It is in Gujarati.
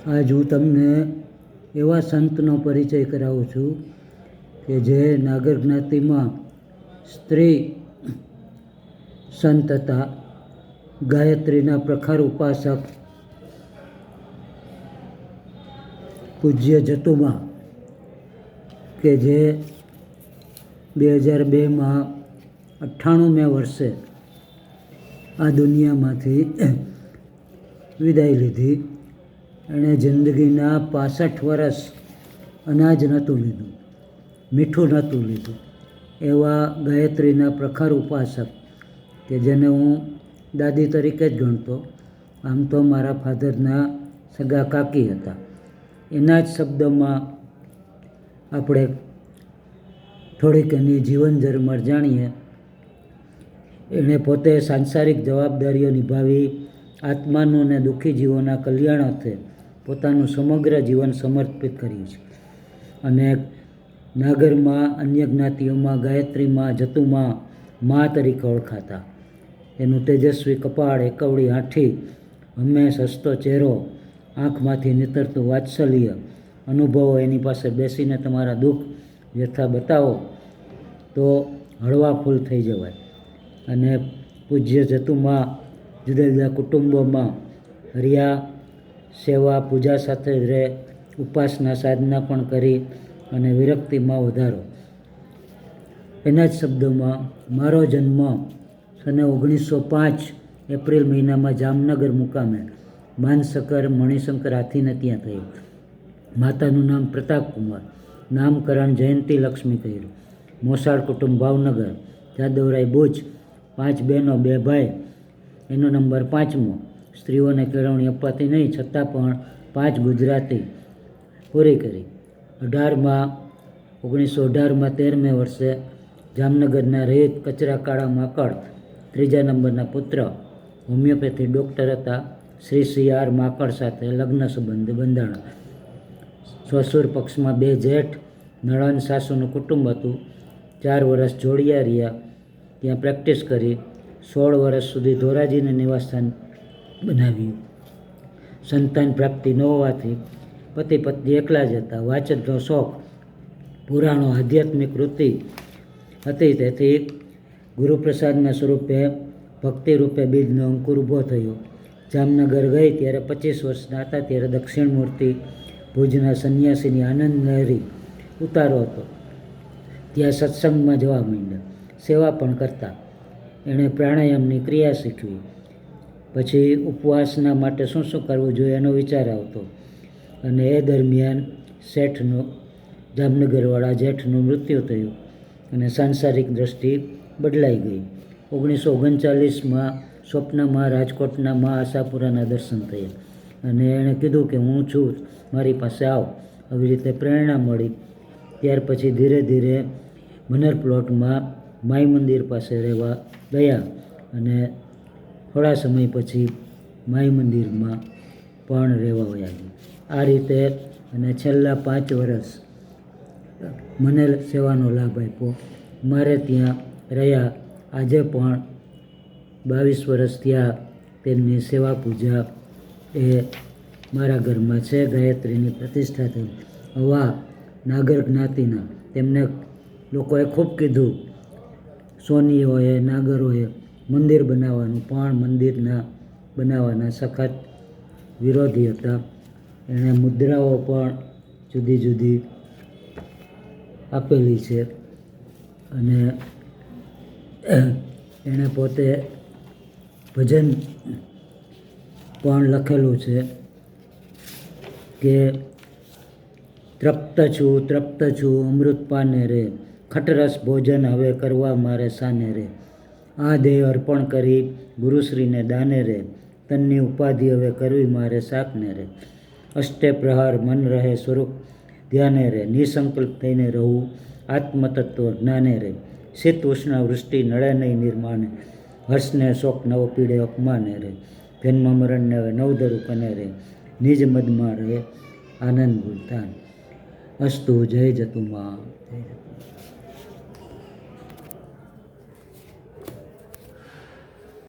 આજ હું તમને એવા સંતનો પરિચય કરાવું છું કે જે નાગર જ્ઞાતિમાં સ્ત્રી સંત હતા, ગાયત્રીના પ્રખર ઉપાસક પૂજ્ય જતુમા, કે જે 2002માં 98મે વર્ષે આ દુનિયામાંથી વિદાય લીધી. એણે જિંદગીના 65 વર્ષ અનાજ નહોતું લીધું, મીઠું નહોતું લીધું. એવા ગાયત્રીના પ્રખર ઉપાસક કે જેને હું દાદી તરીકે જ ગણતો. આમ તો મારા ફાધરના સગા કાકી હતા. એના જ શબ્દોમાં આપણે થોડીક એની જીવન ઝરમર જાણીએ. એણે પોતે સાંસારિક જવાબદારીઓ નિભાવી આત્માનું અને દુઃખી જીવોના કલ્યાણ અર્થે પોતાનું સમગ્ર જીવન સમર્પિત કર્યું છે. અને નાગરમાં, અન્ય જ્ઞાતિઓમાં ગાયત્રીમાં જતુમાં મા તરીકે ઓળખાતા. એનું તેજસ્વી કપાળ, એકવડી આંઠી, હંમેશ હસતો ચહેરો, આંખમાંથી નીતરતું વાત્સલ્ય અનુભવો. એની પાસે બેસીને તમારા દુઃખ વ્યથા બતાવો તો હળવા ફૂલ થઈ જવાય. અને પૂજ્ય જતુમાં જુદા જુદા કુટુંબોમાં રહ્યા, સેવા પૂજા સાથે જ રહે, ઉપાસના સાધના પણ કરી અને વિરક્તિમાં વધારો. એના જ શબ્દોમાં, મારો જન્મ સને 1905 એપ્રિલ મહિનામાં જામનગર મુકામે માનસકર મણિશંકર હાથીને ત્યાં થયું. માતાનું નામ પ્રતાપકુમાર, નામકરણ જયંતી લક્ષ્મી કર્યું. મોસાળ કુટુંબ ભાવનગર, જાદવરાય ભુજ, 5 બહેનો 2 ભાઈ, એનો નંબર 5મો. સ્ત્રીઓને કેળવણી અપાતી નહીં છતાં પણ 5 ગુજરાતી પૂરી કરી. 1918માં 13મે વર્ષે જામનગરના રહિત કચરા કાળા માકડ 3જા નંબરના પુત્ર હોમિયોપેથી ડૉક્ટર હતા શ્રી CR માકડ સાથે લગ્ન સંબંધ બંધાણા. સસુર પક્ષમાં 2 જેઠ, નણંદ સાસુનું કુટુંબ હતું. 4 વર્ષ જોડિયા રહ્યા, ત્યાં પ્રેક્ટિસ કરી. 16 વર્ષ સુધી ધોરાજીને નિવાસસ્થાન બનાવ્યું. સંતાન પ્રાપ્તિ ન હોવાથી પતિ પત્ની એકલા જ હતા. વાંચનનો શોખ, પુરાણો, આધ્યાત્મિક વૃત્તિ હતી. તેથી ગુરુપ્રસાદના સ્વરૂપે ભક્તિ રૂપે બીજનો અંકુર ઊભો થયો. જામનગર ગઈ ત્યારે 25 વર્ષના હતા. ત્યારે દક્ષિણ મૂર્તિ ભુજના સંન્યાસીની આનંદ લહેરી ઉતારો હતો. ત્યાં સત્સંગમાં જવા માંડ્યા, સેવા પણ કરતા. એણે પ્રાણાયામની ક્રિયા શીખવી. પછી ઉપવાસના માટે શું શું કરવું જોઈએ એનો વિચાર આવતો. અને એ દરમિયાન શેઠનું, જામનગરવાળા જેઠનું મૃત્યુ થયું અને સાંસારિક દ્રષ્ટિ બદલાઈ ગઈ. 1939માં સ્વપ્નમાં રાજકોટના મા આશાપુરાના દર્શન થયા અને એણે કીધું કે હું છું, મારી પાસે આવ. આવી રીતે પ્રેરણા મળી. ત્યાર પછી ધીરે ધીરે મનર પ્લોટમાં માઈ મંદિર પાસે રહેવા ગયા અને થોડા સમય પછી માઈ મંદિરમાં પણ રહેવા વયા ગયા. આ રીતે અને છેલ્લા 5 વર્ષ મને સેવાનો લાભ આપ્યો. મારે ત્યાં રહ્યા. આજે પણ 22 વર્ષ ત્યાં તેમની સેવા પૂજા એ મારા ઘરમાં છે. ગાયત્રીની પ્રતિષ્ઠા થઈ. આવા નાગર જ્ઞાતિના તેમને લોકોએ ખૂબ કીધું, સોનીઓએ, નાગરોએ મંદિર બનાવવાનું, પણ મંદિરના બનાવવાના સખત વિરોધી હતા. એણે મુદ્રાઓ પણ જુદી જુદી આપેલી છે. અને એણે પોતે ભજન પણ લખેલું છે કે તૃપ્ત છું અમૃત પાને રે, ખટરસ ભોજન હવે કરવા મારે સાને રે. આ દેહ અર્પણ કરી ગુરુશ્રીને દાને રે, તનની ઉપાધિ હવે કરવી મારે સાપને રે. અષ્ટે પ્રહાર મન રહે સ્વરૂપ ધ્યાને રે, નિસંકલ્પ થઈને રહું આત્મતત્વ જ્ઞાને રે. શીત ઉષ્ણ વૃષ્ટિ નળે નહીં નિર્માણે, હર્ષને શોક નવો પીડે અપમાને રે. જન્મ મરણને હવે નવધરું કને રે, નિજ મદમાં રહે આનંદ ભૂલતા. અસ્તુ. જય જતુમા. જય